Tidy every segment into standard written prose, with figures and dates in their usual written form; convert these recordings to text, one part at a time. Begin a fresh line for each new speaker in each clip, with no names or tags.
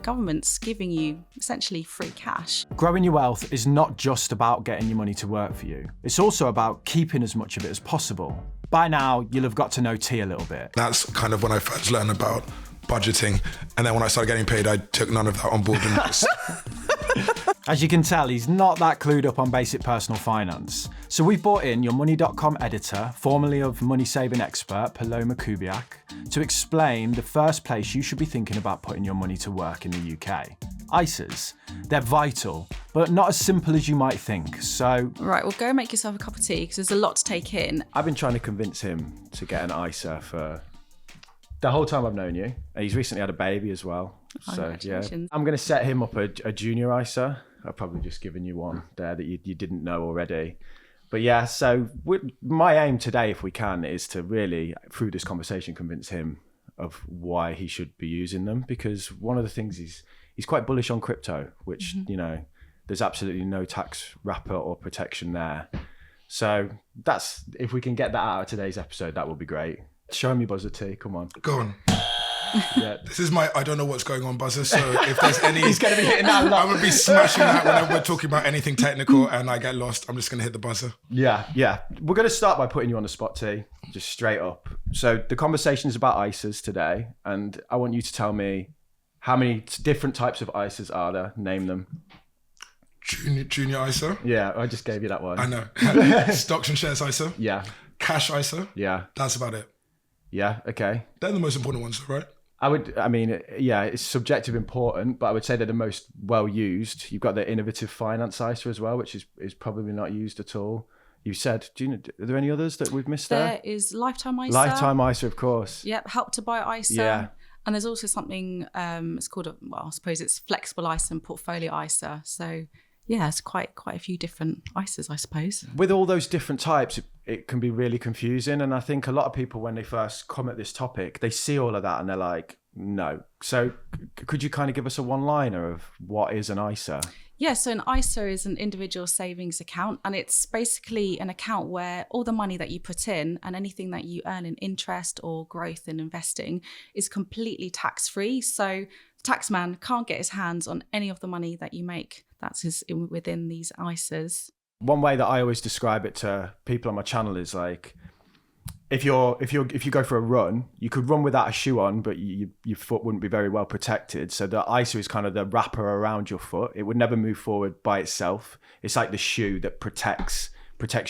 government's giving you essentially free cash.
Growing your wealth is not just about getting your money to work for you. It's also about keeping as much of it as possible. By now, you'll have got to know T a little bit.
That's kind of when I first learned about budgeting. And then when I started getting paid, I took none of that on board.
As you can tell, he's not that clued up on basic personal finance. So we've brought in your Money.com editor, formerly of money saving expert, Paloma Kubiak, to explain the first place you should be thinking about putting your money to work in the UK. ISAs. They're vital, but not as simple as you might think. So...
Right, well, go make yourself a cup of tea because there's a lot to take in.
I've been trying to convince him to get an ISA for the whole time I've known you. He's recently had a baby as well. So, yeah. I'm going to set him up a junior ISA. I've probably just given you one there that you didn't know already. But yeah, so my aim today, if we can, is to really, through this conversation, convince him of why he should be using them. Because one of the things he's quite bullish on crypto, which, you know, there's absolutely no tax wrapper or protection there. So that's, if we can get that out of today's episode, that would be great. Show me buzzer T, come on.
Go on.
Yeah.
This is my I don't know what's going on buzzer, so if there's any...
He's going to be hitting that a lot.
I'm going to be smashing that whenever we're talking about anything technical and I get lost. I'm just going to hit the buzzer.
Yeah. We're going to start by putting you on the spot, T, just straight up. So the conversation is about ISAs today, and I want you to tell me how many different types of ISAs are there? Name them.
Junior ISA?
Yeah, I just gave you that one.
I know. Stocks and shares ISA?
Yeah.
Cash ISA?
Yeah.
That's about it.
Yeah, okay.
They're the most important ones, right?
It's subjective important, but I would say they're the most well used. You've got the innovative finance ISA as well, which is probably not used at all. You said, are there any others that we've missed there?
There is Lifetime ISA.
Lifetime ISA, of course.
Yep, Help to Buy ISA.
Yeah.
And there's also something, it's called, I suppose it's Flexible ISA and Portfolio ISA. So yeah, it's quite a few different ISAs, I suppose.
With all those different types, it can be really confusing. And I think a lot of people, when they first come at this topic, they see all of that and they're like, no. So could you kind of give us a one-liner of what is an ISA?
Yeah, so an ISA is an individual savings account, and it's basically an account where all the money that you put in and anything that you earn in interest or growth in investing is completely tax-free. So the taxman can't get his hands on any of the money that you make. That's within these ISAs. One
way that I always describe it to people on my channel is like, if you go for a run, you could run without a shoe on, but your foot wouldn't be very well protected. So the ISA is kind of the wrapper around your foot. It would never move forward by itself. It's like the shoe that protects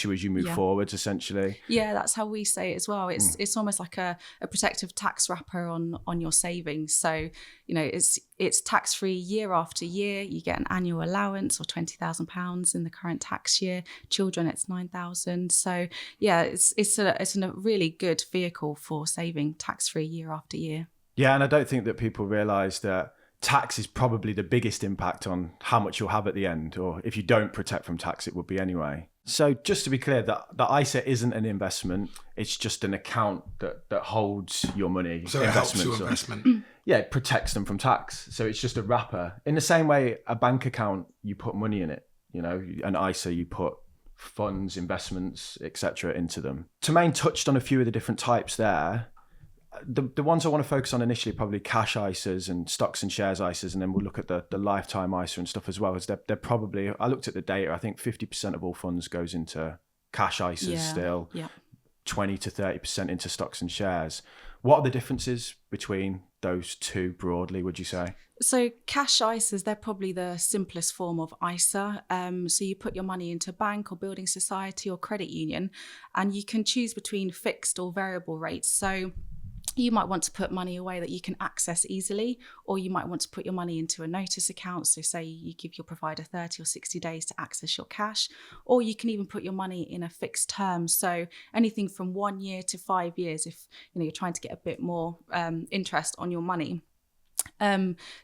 you as you move forwards, essentially.
Yeah, that's how we say it as well. It's almost like a protective tax wrapper on your savings. So, you know, it's tax-free year after year. You get an annual allowance of £20,000 in the current tax year. Children, it's £9,000. So yeah, it's a really good vehicle for saving tax-free year after year.
Yeah, and I don't think that people realise that tax is probably the biggest impact on how much you'll have at the end, or if you don't protect from tax, it would be anyway. So just to be clear, the ISA isn't an investment. It's just an account that holds your money.
So it helps your investment.
Yeah, it protects them from tax. So it's just a wrapper. In the same way, a bank account, you put money in it. You know, an ISA, you put funds, investments, etc. into them. Tremaine touched on a few of the different types there. The ones I want to focus on initially, probably cash ISAs and stocks and shares ISAs, and then we'll look at the lifetime ISA and stuff as well. As they're probably, I looked at the data, I think 50% of all funds goes into cash ISAs still, 20 to 30% into stocks and shares. What are the differences between those two broadly, would you say?
So cash ISAs, they're probably the simplest form of ISA. So you put your money into a bank or building society or credit union, and you can choose between fixed or variable rates. So you might want to put money away that you can access easily, or you might want to put your money into a notice account. So say you give your provider 30 or 60 days to access your cash, or you can even put your money in a fixed term. So anything from 1 year to 5 years, if you're trying to get a bit more interest on your money.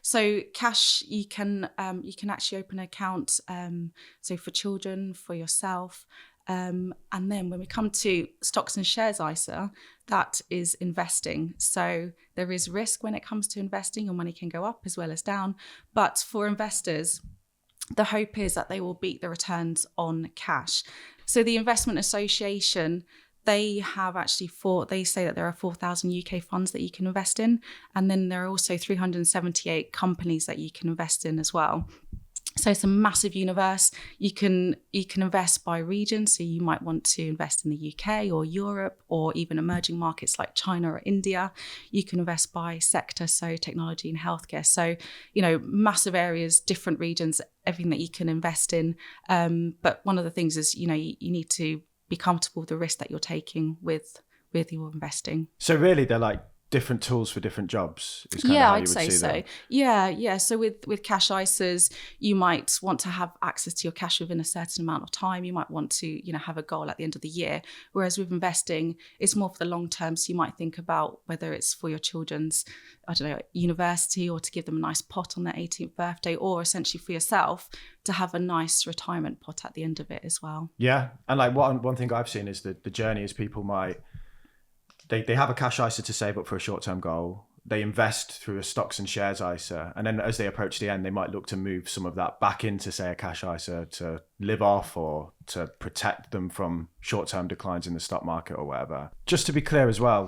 So cash, you can actually open an account. So for children, for yourself. And then when we come to stocks and shares ISA, that is investing. So there is risk when it comes to investing. Your money can go up as well as down. But for investors, the hope is that they will beat the returns on cash. So the Investment Association, they have actually they say that there are 4,000 UK funds that you can invest in. And then there are also 378 companies that you can invest in as well. So it's a massive universe. You can invest by region. So you might want to invest in the UK or Europe or even emerging markets like China or India. You can invest by sector, so technology and healthcare. So, massive areas, different regions, everything that you can invest in. But one of the things is, you need to be comfortable with the risk that you're taking with your investing.
So really they're like different tools for different jobs is kind of how you would see
so.
them.
Yeah. So with cash ISAs, you might want to have access to your cash within a certain amount of time. You might want to, have a goal at the end of the year. Whereas with investing, it's more for the long term. So you might think about whether it's for your children's, university, or to give them a nice pot on their 18th birthday, or essentially for yourself to have a nice retirement pot at the end of it as well.
Yeah. And like one thing I've seen is that the journey is people might, They have a cash ISA to save up for a short-term goal. They invest through a stocks and shares ISA. And then as they approach the end, they might look to move some of that back into, say, a cash ISA to live off or to protect them from short-term declines in the stock market or whatever. Just to be clear as well,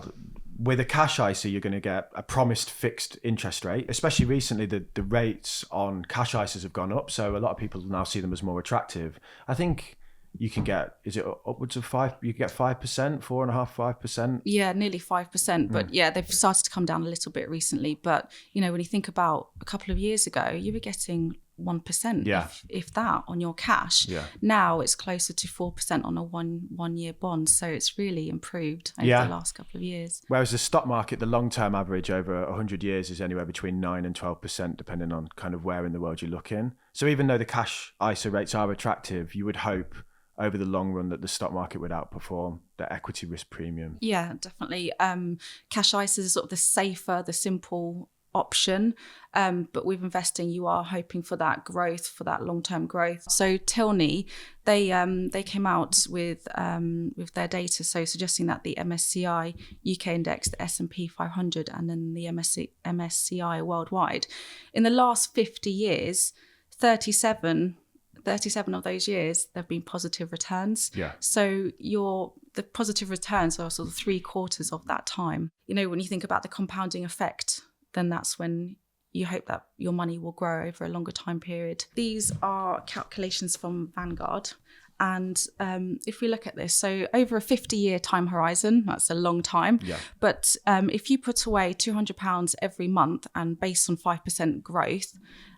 with a cash ISA, you're going to get a promised fixed interest rate. Especially recently, the rates on cash ISAs have gone up. So a lot of people now see them as more attractive. I think you can get, is it upwards of 5%? You can get 5%, 4.5%, 5%?
Yeah, nearly 5%. But yeah, they've started to come down a little bit recently. But, when you think about a couple of years ago, you were getting 1%, if that, on your cash.
Yeah.
Now it's closer to 4% on a one-year bond. So it's really improved over the last couple of years.
Whereas the stock market, the long-term average over 100 years is anywhere between 9 and 12%, depending on kind of where in the world you look in. So even though the cash ISA rates are attractive, you would hope over the long run that the stock market would outperform the equity risk premium.
Yeah, definitely. Cash ISA is sort of the safer, the simple option. But with investing, you are hoping for that growth, for that long-term growth. So Tilney, they came out with their data, so suggesting that the MSCI UK index, the S&P 500, and then the MSCI worldwide, in the last 50 years, 37 of those years, there have been positive returns.
Yeah.
So the positive returns are sort of 3/4 of that time. When you think about the compounding effect, then that's when you hope that your money will grow over a longer time period. These are calculations from Vanguard. And if we look at this, so over a 50-year time horizon, that's a long time.
Yeah.
But if you put away £200 every month and based on 5% growth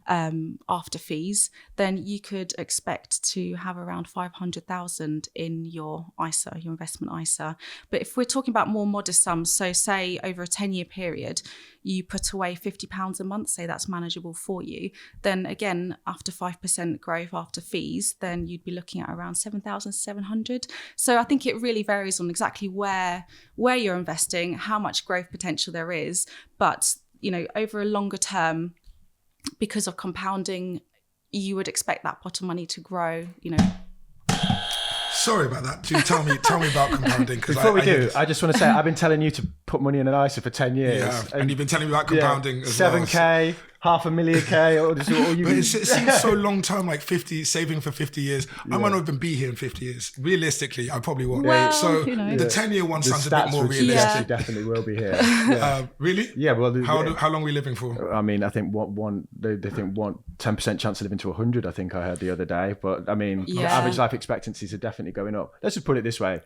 after fees, then you could expect to have around 500,000 in your ISA, your investment ISA. But if we're talking about more modest sums, so say over a 10-year period, you put away £50 a month, say that's manageable for you, then again, after 5% growth after fees, then you'd be looking at around 7,700. So I think it really varies on exactly where you're investing, how much growth potential there is. But, over a longer term, because of compounding, you would expect that pot of money to grow,
Sorry about that. Do tell me about compounding.
Before we do, I just want to say, I've been telling you to put money in an ISA for 10 years.
Yeah, and you've been telling me about compounding as well.
7K, $500,000,
But it seems so long term, like 50, saving for 50 years. I might not even be here in 50 years. Realistically, I probably won't.
Well,
so the 10-year one sounds a bit more
realistic.
realistic.
You definitely will be here.
Really?
Yeah. Well,
how long are we living for?
I mean, I think they think 10% chance of living to 100. I think I heard the other day. But I mean, average life expectancies are definitely going up. Let's just put it this way.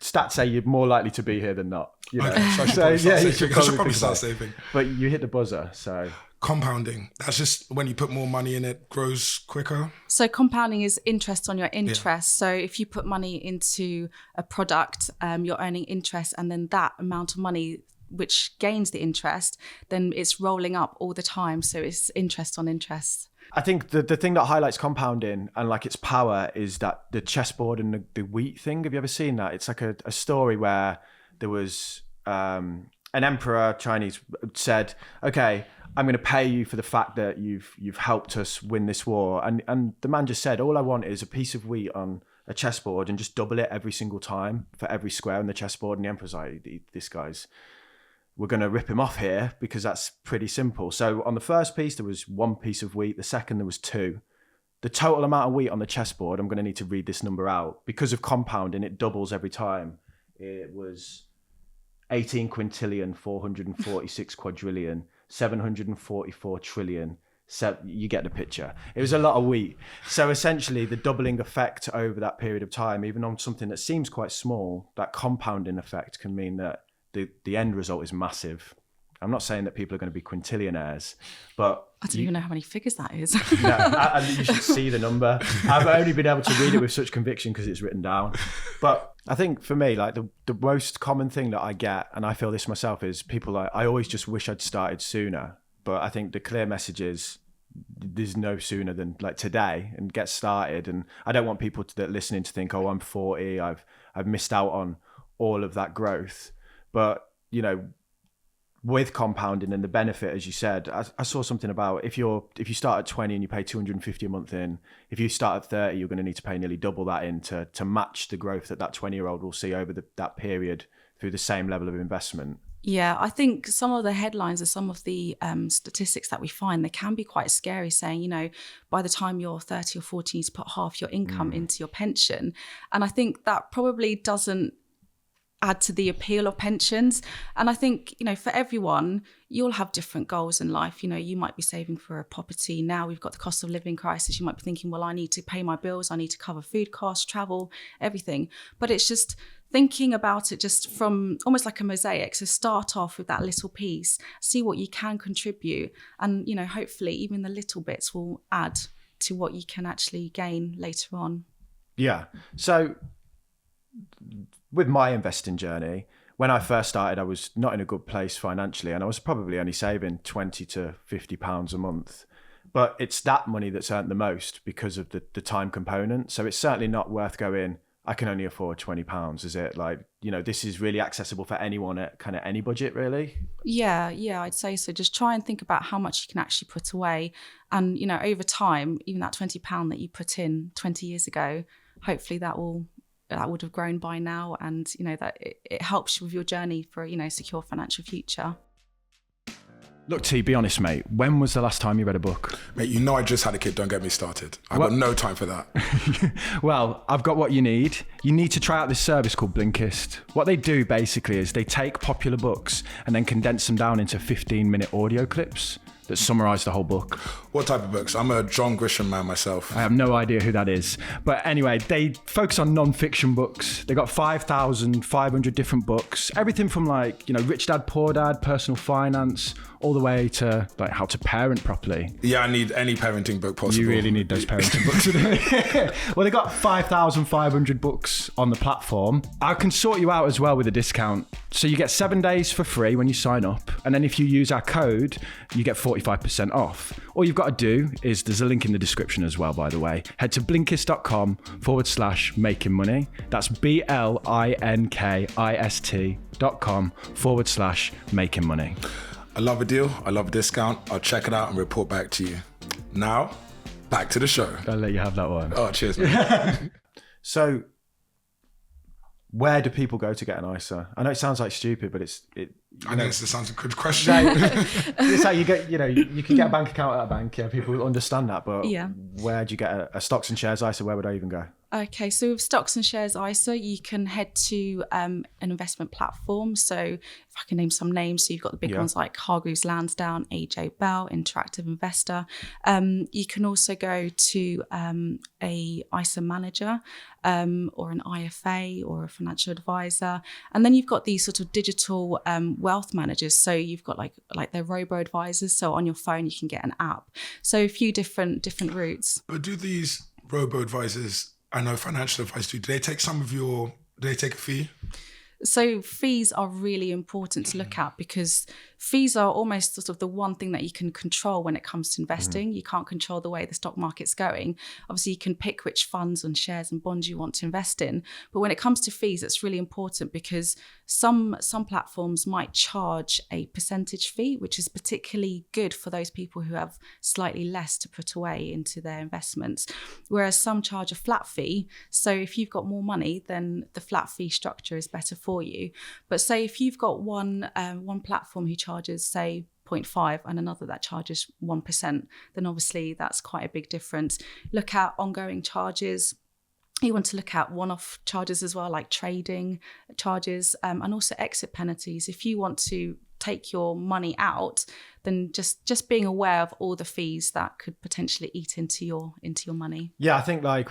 Stats say you're more likely to be here than not.
Okay, so I should probably start saving.
But you hit the buzzer, so.
Compounding, that's just when you put more money in, it grows quicker.
So compounding is interest on your interest. Yeah. So if you put money into a product, you're earning interest, and then that amount of money which gains the interest, then it's rolling up all the time. So it's interest on interest.
I think the thing that highlights compounding and like its power is that the chessboard and the wheat thing. Have you ever seen that? It's like a story where there was an emperor, Chinese, said, okay, I'm going to pay you for the fact that you've helped us win this war. And the man just said, all I want is a piece of wheat on a chessboard and just double it every single time for every square on the chessboard. And the emperor's like, we're going to rip him off here because that's pretty simple. So on the first piece, there was one piece of wheat. The second, there was two. The total amount of wheat on the chessboard, I'm going to need to read this number out. Because of compounding, it doubles every time, it was 18 quintillion, 446 quadrillion, 744 trillion. So you get the picture. It was a lot of wheat. So essentially the doubling effect over that period of time, even on something that seems quite small, that compounding effect can mean that the end result is massive. I'm not saying that people are going to be quintillionaires, but
I don't even know how many figures that is.
Yeah, you should see the number. I've only been able to read it with such conviction because it's written down. But I think for me, like the most common thing that I get, and I feel this myself, is people like, I always just wish I'd started sooner. But I think the clear message is there's no sooner than like today, and get started. And I don't want people that listening to think, oh, I'm 40, I've missed out on all of that growth. But, you know, with compounding and the benefit, as you said, I saw something about if you start at 20 and you pay 250 a month in, if you start at 30, you're going to need to pay nearly double that in to match the growth that 20-year-old will see over that period through the same level of investment.
Yeah, I think some of the headlines and some of the statistics that we find, they can be quite scary, saying, you know, by the time you're 30 or 40, you need to put half your income into your pension. And I think that probably doesn't add to the appeal of pensions. And I think, you know, for everyone, you'll have different goals in life. You know, you might be saving for a property. Now we've got the cost of living crisis. You might be thinking, well, I need to pay my bills. I need to cover food costs, travel, everything. But it's just thinking about it just from almost like a mosaic. So start off with that little piece, see what you can contribute. And, you know, hopefully even the little bits will add to what you can actually gain later on. Yeah.
So with my investing journey, when I first started, I was not in a good place financially, and I was probably only saving 20 to 50 pounds a month. But it's that money that's earned the most because of the time component. So it's certainly not worth going, I can only afford 20 pounds. Is it like, you know, this is really accessible for anyone at kind of any budget, really?
Yeah, I'd say so. Just try and think about how much you can actually put away. And, you know, over time, even that £20 that you put in 20 years ago, hopefully that would have grown by now, and you know that it helps with your journey for, you know, secure financial future.
Look, T, be honest, mate. When was the last time you read a book?
Mate, you know I just had a kid. Don't get me started. I've got no time for that.
Well, I've got what you need. You need to try out this service called Blinkist. What they do basically is they take popular books and then condense them down into 15-minute audio clips that summarise the whole book. What
type of books? I'm a John Grisham man myself.
I have no idea who that is. But anyway, they focus on non-fiction books. They got 5,500 different books. Everything from like, you know, Rich Dad, Poor Dad, personal finance, all the way to like how to parent properly.
Yeah, I need any parenting book possible.
You really need those parenting books. Well, they got 5,500 books on the platform. I can sort you out as well with a discount. So you get 7 days for free when you sign up. And then if you use our code, you get 45% off. All you've got to do is, there's a link in the description as well, by the way. Head to blinkist.com/making money. That's blinkist.com/making money.
I love a deal. I love a discount. I'll check it out and report back to you. Now, back to the show.
I'll let you have that one.
Oh, cheers, man.
So, where do people go to get an ISA? I know it sounds like stupid, but
I know it sounds a good question.
It's how you get, you know, you can get a bank account at a bank. Yeah, people understand that, but where do you get a stocks and shares ISA? Where would I even go?
Okay, so with stocks and shares ISA, you can head to an investment platform. So if I can name some names, so you've got the big ones like Hargreaves Lansdown, AJ Bell, Interactive Investor. You can also go to a ISA manager or an IFA or a financial advisor. And then you've got these sort of digital wealth managers. So you've got like they're robo-advisors. So on your phone, you can get an app. So a few different routes.
But do these robo-advisors, I know financial advice, do they take do they take a fee?
So fees are really important to look at, because fees are almost sort of the one thing that you can control when it comes to investing. You can't control the way the stock market's going. Obviously, you can pick which funds and shares and bonds you want to invest in. But when it comes to fees, it's really important, because some platforms might charge a percentage fee, which is particularly good for those people who have slightly less to put away into their investments. Whereas some charge a flat fee. So if you've got more money, then the flat fee structure is better for you. But say if you've got one platform who charges, say, 0.5 and another that charges 1%, then obviously that's quite a big difference. Look at ongoing charges. You want to look at one-off charges as well, like trading charges, and also exit penalties. If you want to take your money out, then just being aware of all the fees that could potentially eat into your money.
Yeah, I think like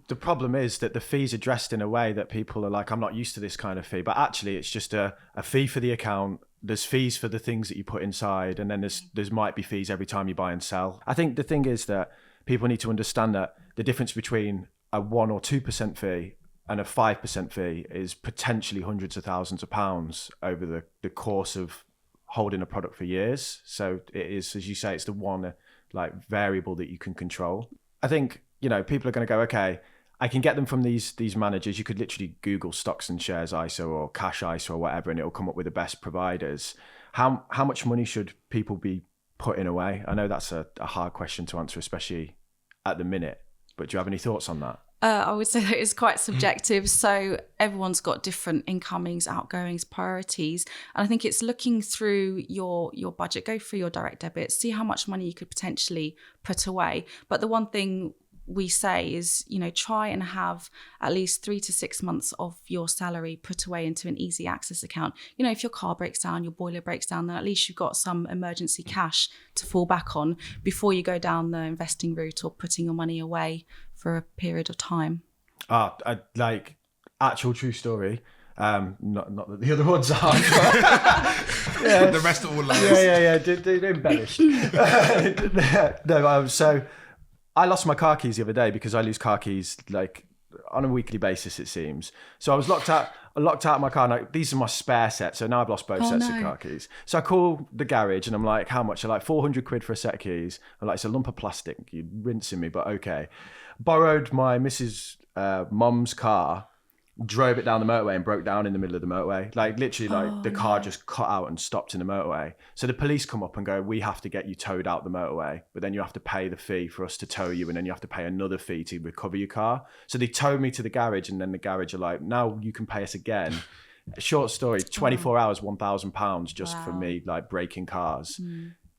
the problem is that the fees are dressed in a way that people are like, I'm not used to this kind of fee, but actually it's just a fee for the account. There's fees for the things that you put inside, and then there's might be fees every time you buy and sell. I think the thing is that people need to understand that the difference between a 1 or 2% fee and a 5% fee is potentially hundreds of thousands of pounds over the course of holding a product for years. So it is, as you say, it's the one like variable that you can control. I think, people are going to go, okay, I can get them from these managers. You could literally Google stocks and shares ISA or cash ISA or whatever, and it'll come up with the best providers. How much money should people be putting away? I know that's a hard question to answer, especially at the minute. But do you have any thoughts on that?
I would say that it's quite subjective. So everyone's got different incomings, outgoings, priorities. And I think it's looking through your budget, go through your direct debit, see how much money you could potentially put away. But the one thing we say is, try and have at least 3 to 6 months of your salary put away into an easy access account. If your car breaks down, your boiler breaks down, then at least you've got some emergency cash to fall back on before you go down the investing route or putting your money away for a period of time.
Like actual true story. Not that the other ones are.
Yeah. The rest are all lies.
Yeah. They're embellished. No, so I lost my car keys the other day because I lose car keys like on a weekly basis, it seems. So I was locked out of my car. And these are my spare sets. So now I've lost both sets of car keys. So I call the garage and I'm like, how much? They're like 400 quid for a set of keys. I'm like, it's a lump of plastic. You're rinsing me, but okay. Borrowed my Mrs. Mum's car, drove it down the motorway and broke down in the middle of the motorway. Like literally the car just cut out and stopped in the motorway. So the police come up and go, we have to get you towed out the motorway, but then you have to pay the fee for us to tow you, and then you have to pay another fee to recover your car. So they towed me to the garage, and then the garage are like, now you can pay us again. Short story, 24 hours, £1,000 just for me like breaking cars.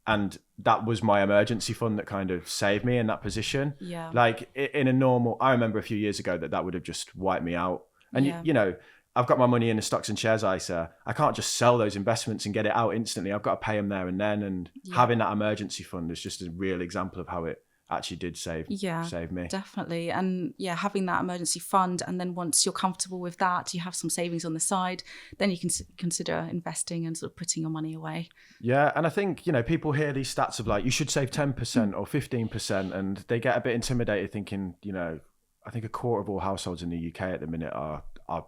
And that was my emergency fund that kind of saved me in that position.
Yeah.
Like in a normal, I remember a few years ago that would have just wiped me out. And, I've got my money in the stocks and shares ISA. I can't just sell those investments and get it out instantly. I've got to pay them there and then. And having that emergency fund is just a real example of how it actually did save me.
Definitely. And having that emergency fund, and then once you're comfortable with that, you have some savings on the side, then you can consider investing and sort of putting your money away.
Yeah. And I think, people hear these stats of like, you should save 10% or 15%, and they get a bit intimidated thinking, I think a quarter of all households in the UK at the minute are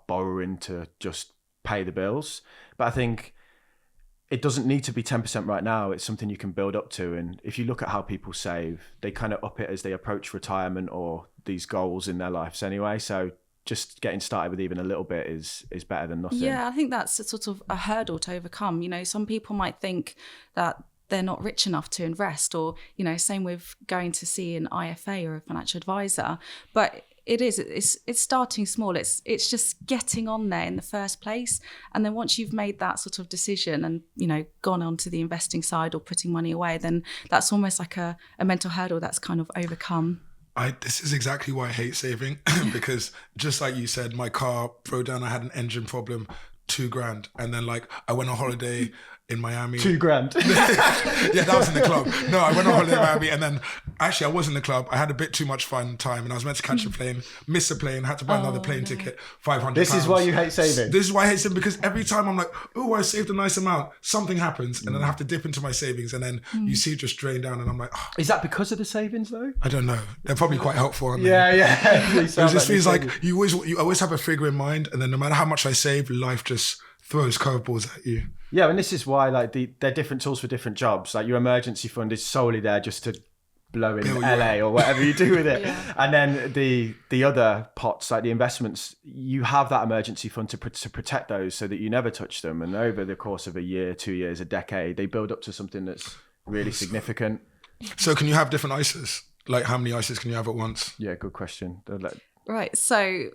borrowing to just pay the bills. But I think it doesn't need to be 10% right now. It's something you can build up to. And if you look at how people save, they kind of up it as they approach retirement or these goals in their lives anyway. So just getting started with even a little bit is better than nothing.
Yeah, I think that's a sort of a hurdle to overcome. Some people might think that they're not rich enough to invest, or, same with going to see an IFA or a financial advisor. But it's starting small. It's just getting on there in the first place. And then once you've made that sort of decision and, gone on to the investing side or putting money away, then that's almost like a mental hurdle that's kind of overcome.
This is exactly why I hate saving, because just like you said, my car broke down. I had an engine problem, $2,000. And then I went on holiday in Miami.
$2,000.
Yeah, that was in the club. No, I went on holiday in Miami, and then actually I was in the club. I had a bit too much fun time, and I was meant to catch a plane, missed the plane, had to buy another plane ticket, £500.
This is why you hate saving.
This is why I hate saving, because every time I'm like, oh, I saved a nice amount, something happens, and then I have to dip into my savings, and then you see it just drain down, and I'm like, oh.
Is that because of the savings though?
I don't know. They're probably quite helpful, aren't they?
Yeah.
It just feels like you always have a figure in mind, and then no matter how much I save, life just throws curveballs at you.
Yeah, and this is why they're different tools for different jobs. Like your emergency fund is solely there just to blow in LA or whatever you do with it.
Yeah.
And then the other pots, like the investments, you have that emergency fund to protect those so that you never touch them. And over the course of a year, 2 years, a decade, they build up to something that's really significant.
So can you have different ISAs? Like how many ISAs can you have at once?
Yeah, good question.
Right. So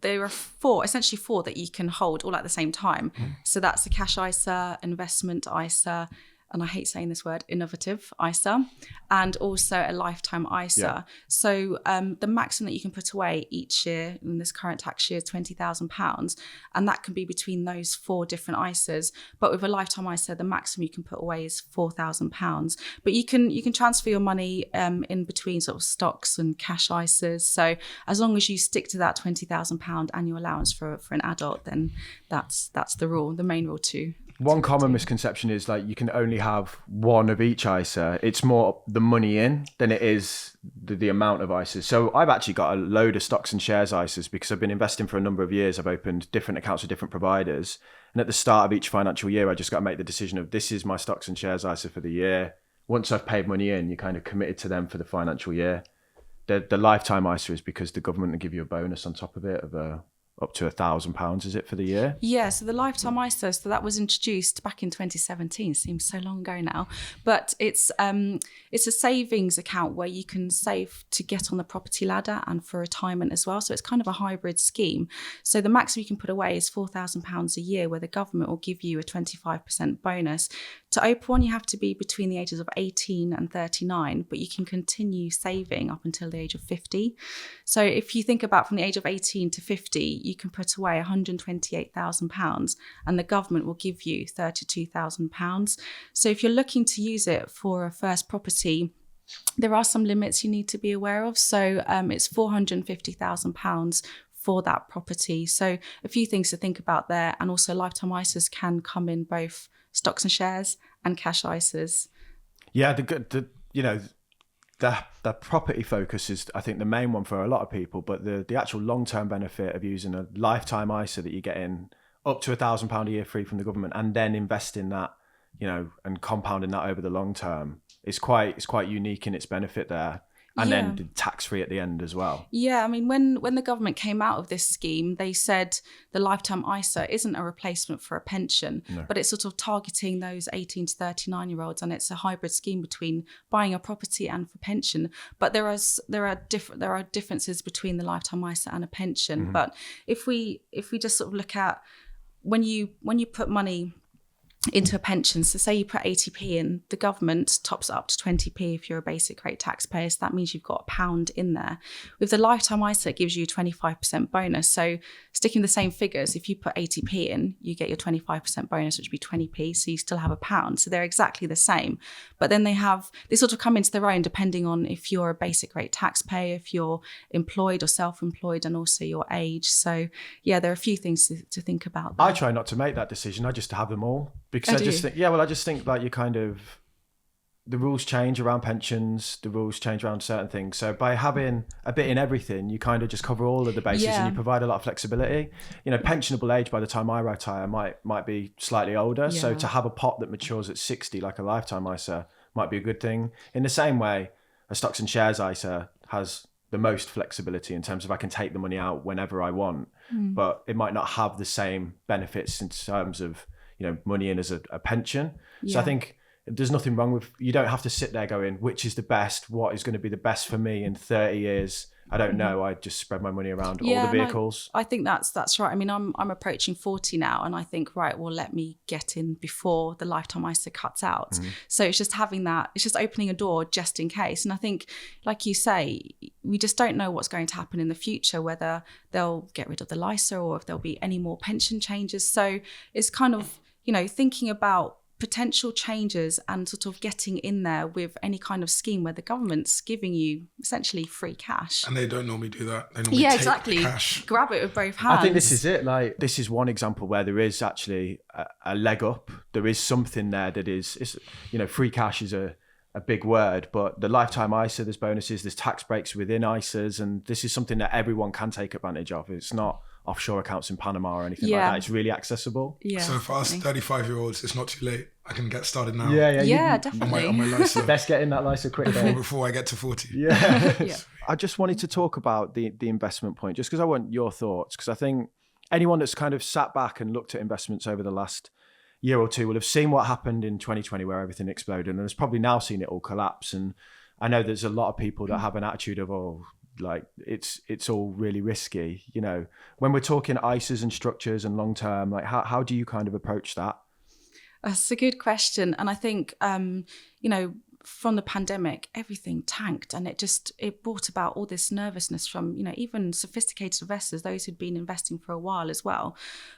there are essentially four that you can hold all at the same time. So that's the cash ISA, investment ISA, and I hate saying this word, innovative ISA, and also a lifetime ISA.
Yeah.
So the maximum that you can put away each year in this current tax year is £20,000, and that can be between those 4 different ISAs. But with a lifetime ISA, the maximum you can put away is £4,000. But you can transfer your money in between sort of stocks and cash ISAs. So as long as you stick to that £20,000 annual allowance for an adult, then that's the rule, the main rule too.
One common misconception is like you can only have one of each ISA. It's more the money in than it is the amount of ISAs. So I've actually got a load of stocks and shares ISAs because I've been investing for a number of years. I've opened different accounts with different providers. And at the start of each financial year, I just got to make the decision of this is my stocks and shares ISA for the year. Once I've paid money in, you're kind of committed to them for the financial year. The lifetime ISA is because the government will give you a bonus on top of it of up to £1,000, is it, for the year?
Yeah, so the lifetime ISA, so that was introduced back in 2017. Seems so long ago now, but it's a savings account where you can save to get on the property ladder and for retirement as well. So it's kind of a hybrid scheme. So the maximum you can put away is £4,000 a year, where the government will give you a 25% bonus. To open one, you have to be between the ages of 18 and 39, but you can continue saving up until the age of 50. So if you think about from the age of 18 to 50, you can put away £128,000 and the government will give you £32,000. So if you're looking to use it for a first property, there are some limits you need to be aware of. So it's £450,000 for that property. So a few things to think about there. And also lifetime ISAs can come in both stocks and shares and cash ISAs.
Yeah, the property focus is, I think, the main one for a lot of people, but the actual long-term benefit of using a lifetime ISA that you get in up to £1,000 a year free from the government and then investing that, and compounding that over the long term is quite unique in its benefit there. And then tax-free at the end as well. Yeah,
I mean, when the government came out of this scheme, they said the lifetime ISA isn't a replacement for a pension, but it's sort of targeting those 18 to 39-year-olds, and it's a hybrid scheme between buying a property and for pension. But there are differences between the lifetime ISA and a pension. Mm-hmm. But if we just sort of look at when you put money into a pension, so say you put 80p in, the government tops it up to 20p if you're a basic rate taxpayer, so that means you've got £1 in there. With the lifetime ISA, it gives you a 25% bonus. So sticking the same figures, if you put 80p in, you get your 25% bonus, which would be 20p, so you still have £1. So they're exactly the same. But then they sort of come into their own depending on if you're a basic rate taxpayer, if you're employed or self-employed, and also your age. So yeah, there are a few things to think about there.
I try not to make that decision. I just have them all. Because I just think like you kind of, the rules change around pensions, the rules change around certain things. So by having a bit in everything, you kind of just cover all of the bases and you provide a lot of flexibility. Pensionable age by the time I retire might be slightly older. Yeah. So to have a pot that matures at 60, like a lifetime ISA, might be a good thing. In the same way, a stocks and shares ISA has the most flexibility in terms of I can take the money out whenever I want, but it might not have the same benefits in terms of money in as a pension. So I think there's nothing wrong with, you don't have to sit there going, which is the best, what is going to be the best for me in 30 years? I don't know. I just spread my money around all the vehicles.
I think that's right. I mean, I'm approaching 40 now, and I think, right, well, let me get in before the lifetime ISA cuts out. Mm-hmm. So it's just having that, it's just opening a door just in case. And I think, like you say, we just don't know what's going to happen in the future, whether they'll get rid of the LISA or if there'll be any more pension changes. So it's kind of, thinking about potential changes and sort of getting in there with any kind of scheme where the government's giving you essentially free cash.
And they don't normally do that. They normally take
exactly.
The cash.
Grab it with both hands.
I think this is it. Like, this is one example where there is actually a leg up. There is something there that is free cash is a big word, but the lifetime ISA, there's bonuses, there's tax breaks within ISAs, and this is something that everyone can take advantage of. It's not offshore accounts in Panama or anything like that. It's really accessible.
Yeah.
So for us 35-year-olds, it's not too late. I can get started now.
Yeah, definitely.
On my LISA.
Best getting that LISA quick
before I get to 40.
Yeah. I just wanted to talk about the investment point, just because I want your thoughts, because I think anyone that's kind of sat back and looked at investments over the last year or two will have seen what happened in 2020 where everything exploded, and has probably now seen it all collapse. And I know there's a lot of people that have an attitude of, like it's all really risky. When we're talking ISAs and structures and long term, like how do you kind of approach that?
That's a good question. And I think, from the pandemic, everything tanked, and it brought about all this nervousness from, even sophisticated investors, those who'd been investing for a while as well.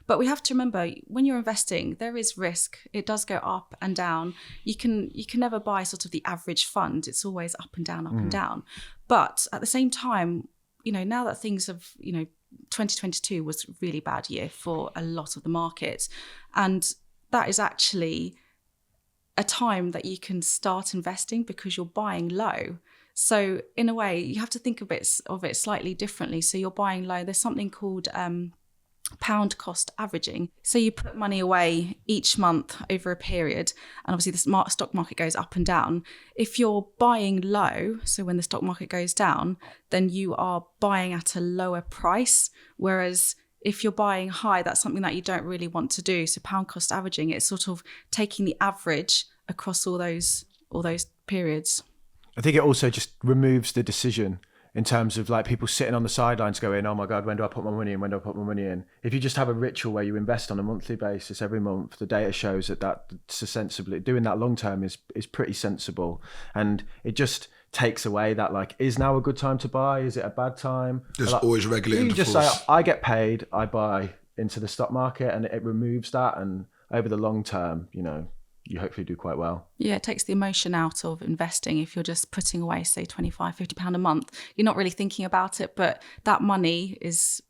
But we have to remember, when you're investing, there is risk. It does go up and down. You can never buy sort of the average fund. It's always up and down, up and down. But at the same time, now that things have, 2022 was a really bad year for a lot of the markets. And that is actually a time that you can start investing because you're buying low. So in a way, you have to think of it slightly differently. So you're buying low. There's something called pound cost averaging. So you put money away each month over a period, and obviously the stock market goes up and down. If you're buying low, so when the stock market goes down, then you are buying at a lower price, whereas if you're buying high, that's something that you don't really want to do. So pound cost averaging, it's sort of taking the average across all those periods.
I think it also just removes the decision in terms of like people sitting on the sidelines going, oh my God, when do I put my money in? When do I put my money in? If you just have a ritual where you invest on a monthly basis every month, the data shows that's sensibly doing that long term is pretty sensible. And it just takes away that, like, is now a good time to buy? Is it a bad time?
There's
like,
always regulating.
You just say, I get paid, I buy into the stock market, and it removes that. And over the long term, you hopefully do quite well.
Yeah, it takes the emotion out of investing. If you're just putting away, say, £25, £50 a month, you're not really thinking about it, but that money is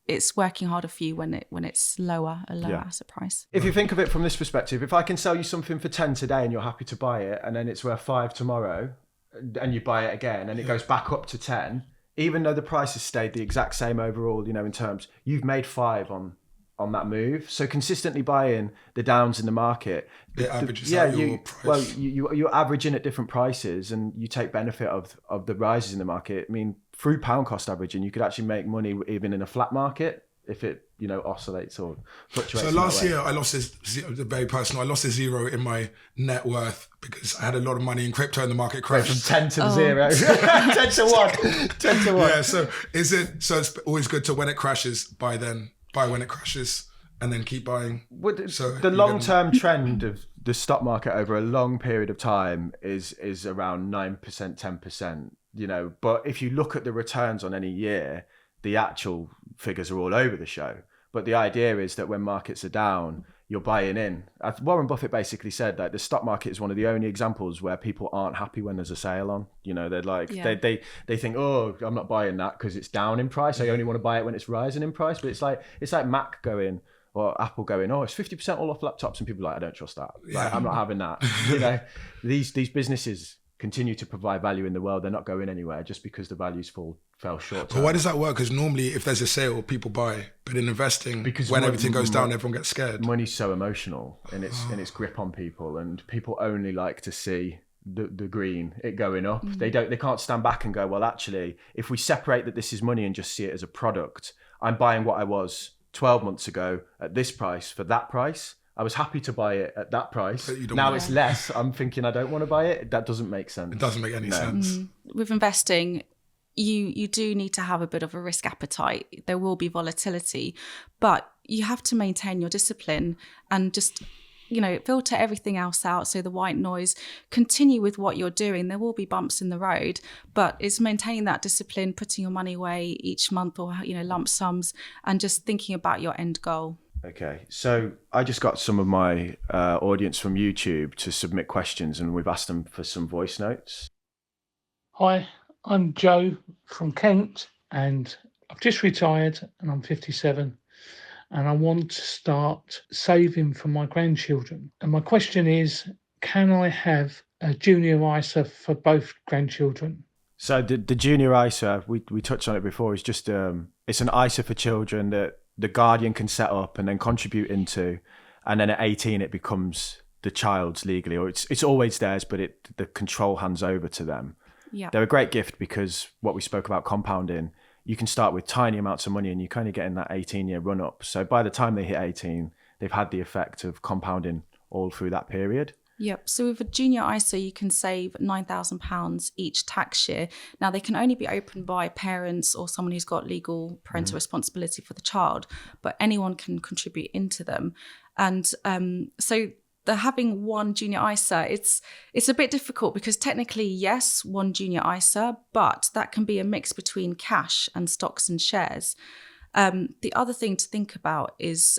it's working harder for you when it's a lower asset price.
If you think of it from this perspective, if I can sell you something for 10 today and you're happy to buy it, and then it's worth 5 tomorrow, and you buy it again and it goes back up to 10, even though the price has stayed the exact same overall, in terms, you've made 5 on that move. So consistently buying the downs in the market,
it averages out your price.
Well, you're averaging at different prices, and you take benefit of the rises in the market. I mean, through pound cost averaging, you could actually make money even in a flat market if it oscillates or fluctuates.
So last year I lost very personal. I lost a zero in my net worth because I had a lot of money in crypto and the market crashed.
From 10 to 0. 10 to 1. 10 to 1.
Yeah, so it's always good to, when it crashes, buy when it crashes and then keep buying. So
the long-term trend of the stock market over a long period of time is around 9%, 10%, but if you look at the returns on any year, the actual figures are all over the show. But the idea is that when markets are down, you're buying in. As Warren Buffett basically said that the stock market is one of the only examples where people aren't happy when there's a sale on. They're like, they think, oh, I'm not buying that because it's down in price. I only want to buy it when it's rising in price. But it's like Mac going, or Apple going, oh, it's 50% all off laptops, and people are like, I don't trust that. Like, I'm not having that. These businesses continue to provide value in the world. They're not going anywhere just because the values fell short.
But why does that work? Because normally if there's a sale, people buy. But in investing, because when everything goes down, everyone gets scared.
Money's so emotional in its grip on people, and people only like to see the green, it going up. They can't stand back and go, well, actually, if we separate that this is money and just see it as a product, I'm buying what I was 12 months ago at this price for that price. I was happy to buy it at that price. Now it's less. I'm thinking I don't want to buy it. That doesn't make sense.
It doesn't make any sense.
With investing, you do need to have a bit of a risk appetite. There will be volatility, but you have to maintain your discipline and just, filter everything else out. So the white noise, continue with what you're doing. There will be bumps in the road, but it's maintaining that discipline, putting your money away each month or, lump sums, and just thinking about your end goal.
Okay, so I just got some of my audience from YouTube to submit questions, and we've asked them for some voice notes.
Hi, I'm Joe from Kent, and I've just retired and I'm 57, and I want to start saving for my grandchildren. And my question is, can I have a junior ISA for both grandchildren?
So the junior ISA, we touched on it before, is just it's an ISA for children that the guardian can set up and then contribute into, and then at 18 it becomes the child's legally, or it's always theirs, but the control hands over to them.
Yeah,
they're a great gift because what we spoke about compounding, you can start with tiny amounts of money and you kind of get in that 18-year run up. So by the time they hit 18, they've had the effect of compounding all through that period.
Yep. So with a junior ISA, you can save £9,000 each tax year. Now, they can only be opened by parents or someone who's got legal parental responsibility for the child, but anyone can contribute into them. And so the having one junior ISA, it's a bit difficult because technically, yes, one junior ISA, but that can be a mix between cash and stocks and shares. The other thing to think about is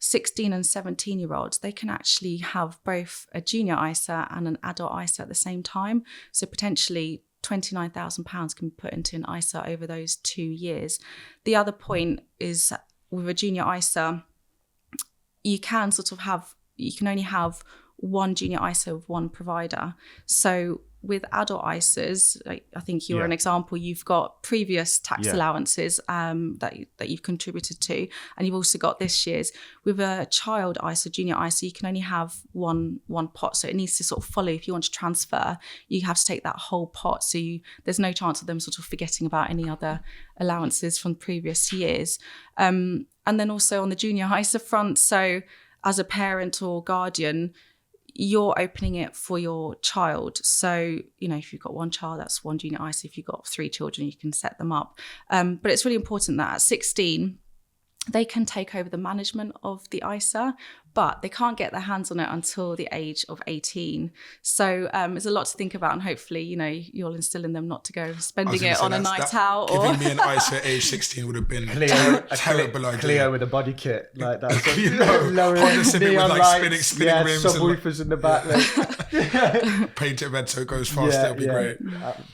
16 and 17-year-olds, they can actually have both a junior ISA and an adult ISA at the same time. So potentially £29,000 can be put into an ISA over those 2 years. The other point is with a junior ISA, you can only have one junior ISA with one provider. So with adult ISAs, I think you're an example, you've got previous tax allowances that you've contributed to, and you've also got this year's. With a child ISA, junior ISA, you can only have one pot. So it needs to sort of follow. If you want to transfer, you have to take that whole pot. So there's no chance of them sort of forgetting about any other allowances from previous years. And then also on the junior ISA front, so as a parent or guardian, you're opening it for your child. So, if you've got one child, that's one junior ISA. If you've got 3 children, you can set them up. But it's really important that at 16, they can take over the management of the ISA, but they can't get their hands on it until the age of 18. So there's a lot to think about, and hopefully, you'll instill in them not to go spending it on a night out.
Giving me an ISA at age 16 would have been a terrible idea.
Cleo with a body kit like that. So,
Honda Civic with like spinning rims.
Subwoofers in the back.
Paint it red so it goes faster, it'll be great.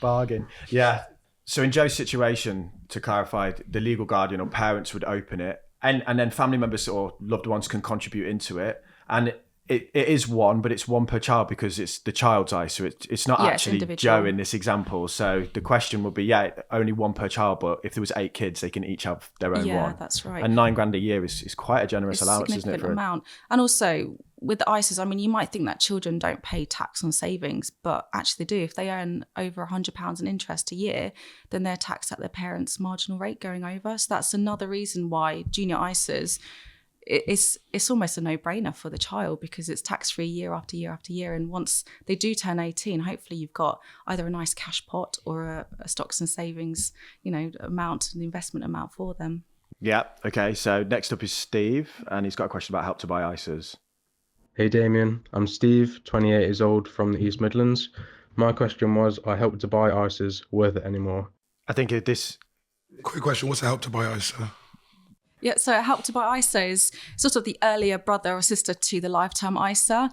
Bargain. Yeah. So in Joe's situation, to clarify, the legal guardian or parents would open it, and then family members or loved ones can contribute into it. And it is one, but it's one per child because it's the child's ISA. It's not actually Joe in this example. So the question would be, only one per child, but if there was 8 kids, they can each have their own one.
Yeah, that's right.
And £9,000 a year is quite a generous allowance, isn't it?
For amount. And also with the ISAs, you might think that children don't pay tax on savings, but actually they do. If they earn over £100 in interest a year, then they're taxed at their parents' marginal rate going over. So that's another reason why junior ISAs, it's almost a no-brainer for the child because it's tax-free year after year after year. And once they do turn 18, hopefully you've got either a nice cash pot or a stocks and savings, amount, an investment amount for them.
Yeah. Okay. So next up is Steve, and he's got a question about Help to Buy ISAs.
Hey Damien, I'm Steve, 28 years old from the East Midlands. My question was, are Help to Buy ISAs worth it anymore?
I think this...
Quick question, what's a Help to Buy ISA?
Yeah, so Help to Buy ISA is sort of the earlier brother or sister to the lifetime ISA.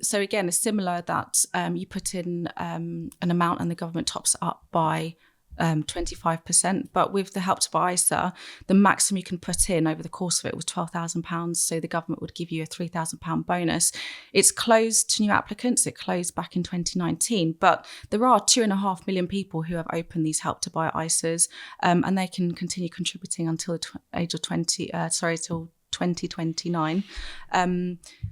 So again, it's similar that you put in an amount and the government tops up by 25%, but with the Help to Buy ISA, the maximum you can put in over the course of it was £12,000. So the government would give you a £3,000 bonus. It's closed to new applicants. It closed back in 2019, but there are 2.5 million people who have opened these Help to Buy ISAs, and they can continue contributing until the age of till 2029.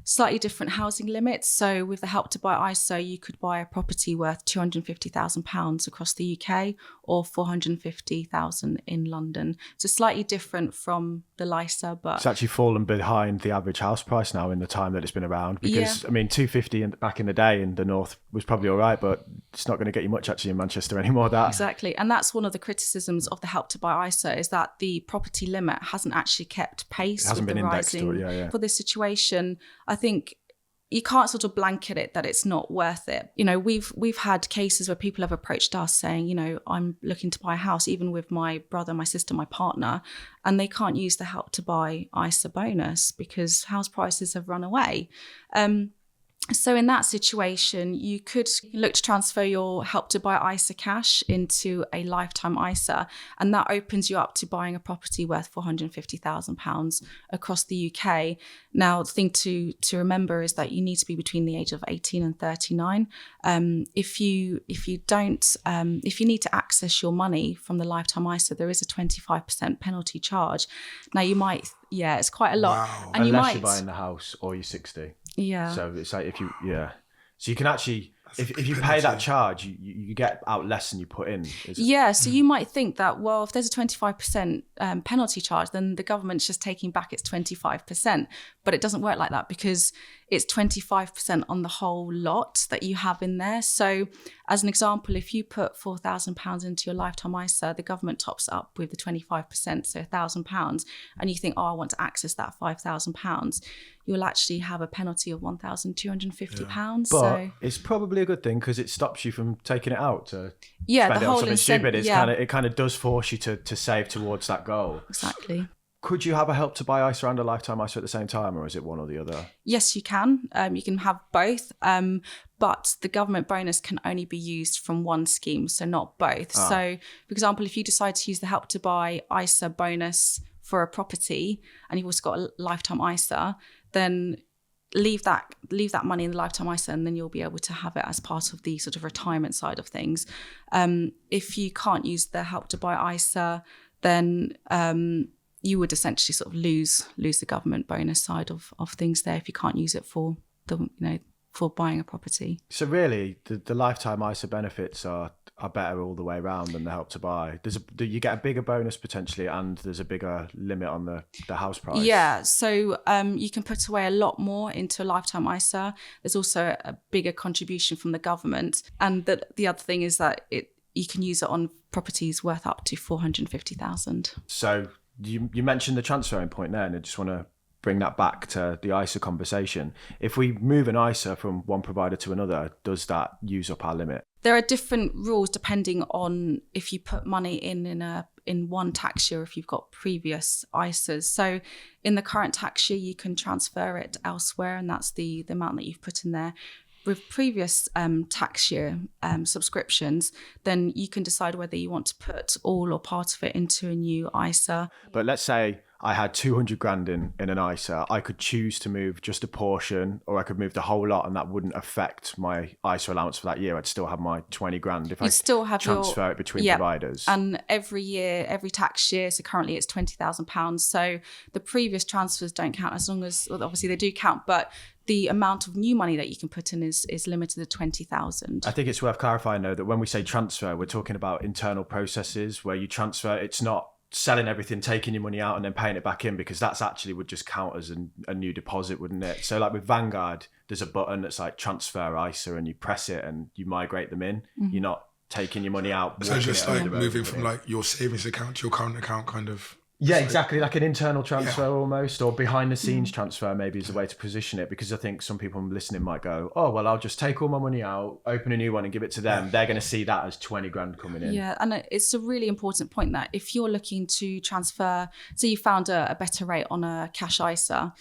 Slightly different housing limits. So with the Help to Buy ISA, you could buy a property worth £250,000 across the UK or £450,000 in London. So slightly different from the LISA, but
it's actually fallen behind the average house price now in the time that it's been around. Because £250 back in the day in the north was probably all right, but it's not going to get you much actually in Manchester anymore.
Exactly, and that's one of the criticisms of the Help to Buy ISA is that the property limit hasn't actually kept pace.
It hasn't been indexed to it,
for this situation. I think you can't sort of blanket it that it's not worth it. We've had cases where people have approached us saying, I'm looking to buy a house, even with my brother, my sister, my partner, and they can't use the Help to Buy ISA bonus because house prices have run away. So in that situation, you could look to transfer your Help to Buy ISA cash into a lifetime ISA, and that opens you up to buying a property worth £450,000 across the UK. Now, the thing to remember is that you need to be between the age of 18 and 39. If you need to access your money from the lifetime ISA, there is a 25% penalty charge. Now, you might, it's quite a lot.
Wow.
And
Unless you're buying the house or you're 60.
Yeah.
So it's like so you can actually, if you pay that charge, you get out less than you put in.
So you might think that, well, if there's a 25% penalty charge, then the government's just taking back its 25%. But it doesn't work like that, because it's 25% on the whole lot that you have in there. So as an example, if you put £4,000 into your lifetime ISA, the government tops it up with the 25%, so £1,000, and you think, oh, I want to access that £5,000, you'll actually have a penalty of £1,250.
But
so
it's probably a good thing because it stops you from taking it out to
yeah,
spend
the
it on
whole
something stupid. It's
yeah,
it kind of does force you to save towards that goal.
exactly.
Could you have a help to buy ISA and a lifetime ISA at the same time, or is it one or the other?
Yes, you can. You can have both, but the government bonus can only be used from one scheme, so not both. So, for example, if you decide to use the Help to Buy ISA bonus for a property and you've also got a lifetime ISA, then leave that money in the lifetime ISA, and then you'll be able to have it as part of the sort of retirement side of things. If you can't use the Help to Buy ISA, then you would essentially sort of lose the government bonus side of things there if you can't use it for for buying a property. So
really, the lifetime ISA benefits are better all the way around than the Help to Buy. You get a bigger bonus potentially, and there's a bigger limit on the house price.
Yeah, so you can put away a lot more into a lifetime ISA. There's also a bigger contribution from the government, and the other thing is that you can use it on properties worth up to $450,000.
So you mentioned the transferring point there, and I just want to bring that back to the ISA conversation. If we move an ISA from one provider to another, does that use up our limit?
There are different rules depending on if you put money in one tax year, if you've got previous ISAs. So in the current tax year, you can transfer it elsewhere, and that's the amount that you've put in there. With previous tax year subscriptions, then you can decide whether you want to put all or part of it into a new ISA.
But let's say I had 200 grand in an ISA. I could choose to move just a portion, or I could move the whole lot, and that wouldn't affect my ISA allowance for that year. I'd still have my 20 grand if I
still have
transfer it between providers.
And every tax year, so currently it's £20,000. So the previous transfers don't count, as long as, well, obviously they do count, but the amount of new money that you can put in is limited to 20,000.
I think it's worth clarifying though that when we say transfer, we're talking about internal processes where you transfer. It's not selling everything, taking your money out and then paying it back in, because that's actually would just count as a new deposit, wouldn't it? So like with Vanguard, there's a button that's like transfer ISA, and you press it and you migrate them in. Mm-hmm. You're not taking your money out.
So just like moving from like your savings account to your current account kind of.
Yeah, exactly. Like an internal transfer almost, or behind the scenes transfer maybe is a way to position it, because I think some people listening might go, oh, well, I'll just take all my money out, open a new one and give it to them. They're going to see that as 20 grand coming in.
Yeah, and it's a really important point that if you're looking to transfer, so you found a better rate on a cash ISA,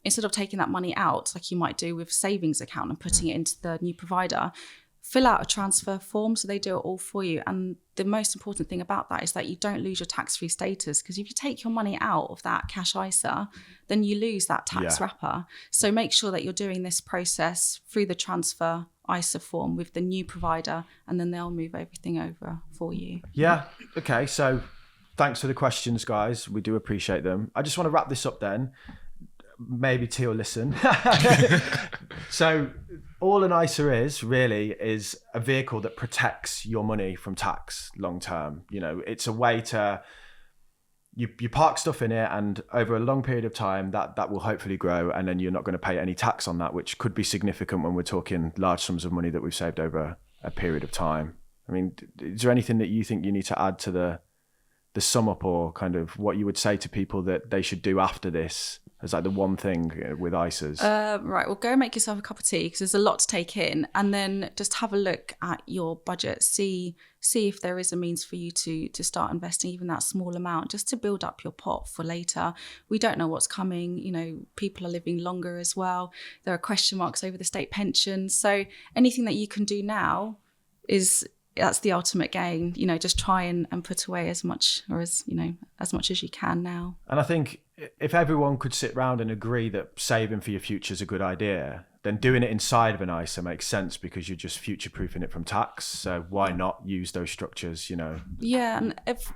instead of taking that money out, like you might do with savings account and putting it into the new provider, fill out a transfer form, so they do it all for you. And the most important thing about that is that you don't lose your tax-free status, because if you take your money out of that cash ISA, then you lose that tax wrapper. So make sure that you're doing this process through the transfer ISA form with the new provider, and then they'll move everything over for you.
Yeah. Okay. So thanks for the questions, guys. We do appreciate them. I just want to wrap this up then. Maybe T will listen. So all an ISA is a vehicle that protects your money from tax long term. You know, it's a way to you park stuff in it, and over a long period of time that will hopefully grow, and then you're not going to pay any tax on that, which could be significant when we're talking large sums of money that we've saved over a period of time. I mean, is there anything that you think you need to add to the sum up, or kind of what you would say to people that they should do after this as like the one thing with ISAs?
Right, well, go make yourself a cup of tea, because there's a lot to take in, and then just have a look at your budget. See if there is a means for you to start investing even that small amount, just to build up your pot for later. We don't know what's coming. You know, people are living longer as well. There are question marks over the state pension. So anything that you can do now that's the ultimate gain. You know, just try and put away as much as you can now.
And I think if everyone could sit round and agree that saving for your future is a good idea, then doing it inside of an ISA makes sense, because you're just future-proofing it from tax. So why not use those structures, you know?
Yeah, and if,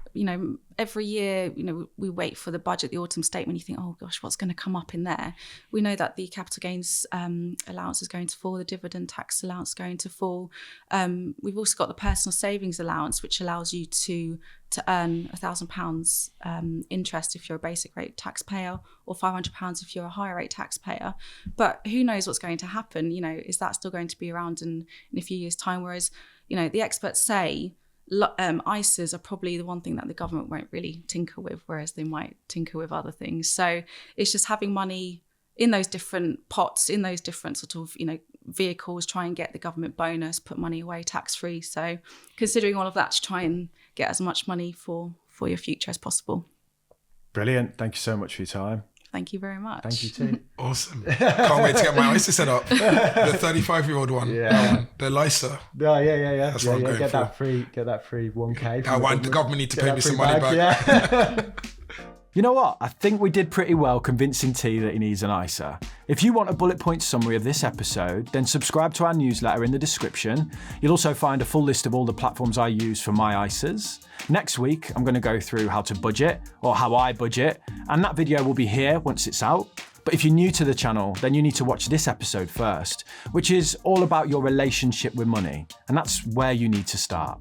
every year, we wait for the budget, the autumn statement, you think, oh gosh, what's going to come up in there? We know that the capital gains allowance is going to fall, the dividend tax allowance is going to fall. We've also got the personal savings allowance, which allows you to earn £1,000 interest if you're a basic rate taxpayer, or £500 if you're a higher rate taxpayer. But who knows what's going to happen? Is that still going to be around in a few years' time? Whereas, the experts say ISAs are probably the one thing that the government won't really tinker with, whereas they might tinker with other things. So it's just having money in those different pots, in those different sort of, vehicles, try and get the government bonus, put money away tax-free. So considering all of that to try and get as much money for your future as possible.
Brilliant. Thank you so much for your time.
Thank you very much.
Thank you too.
Awesome. Can't wait to get my ISA set up. The 35-year-old one.
Yeah.
The LISA.
Yeah.
That's what I'm going
get
for.
that free 1K.
The government need to pay me some money back.
Yeah. You know what? I think we did pretty well convincing T that he needs an ISA. If you want a bullet point summary of this episode, then subscribe to our newsletter in the description. You'll also find a full list of all the platforms I use for my ISAs. Next week, I'm going to go through how to budget, or how I budget, and that video will be here once it's out. But if you're new to the channel, then you need to watch this episode first, which is all about your relationship with money, and that's where you need to start.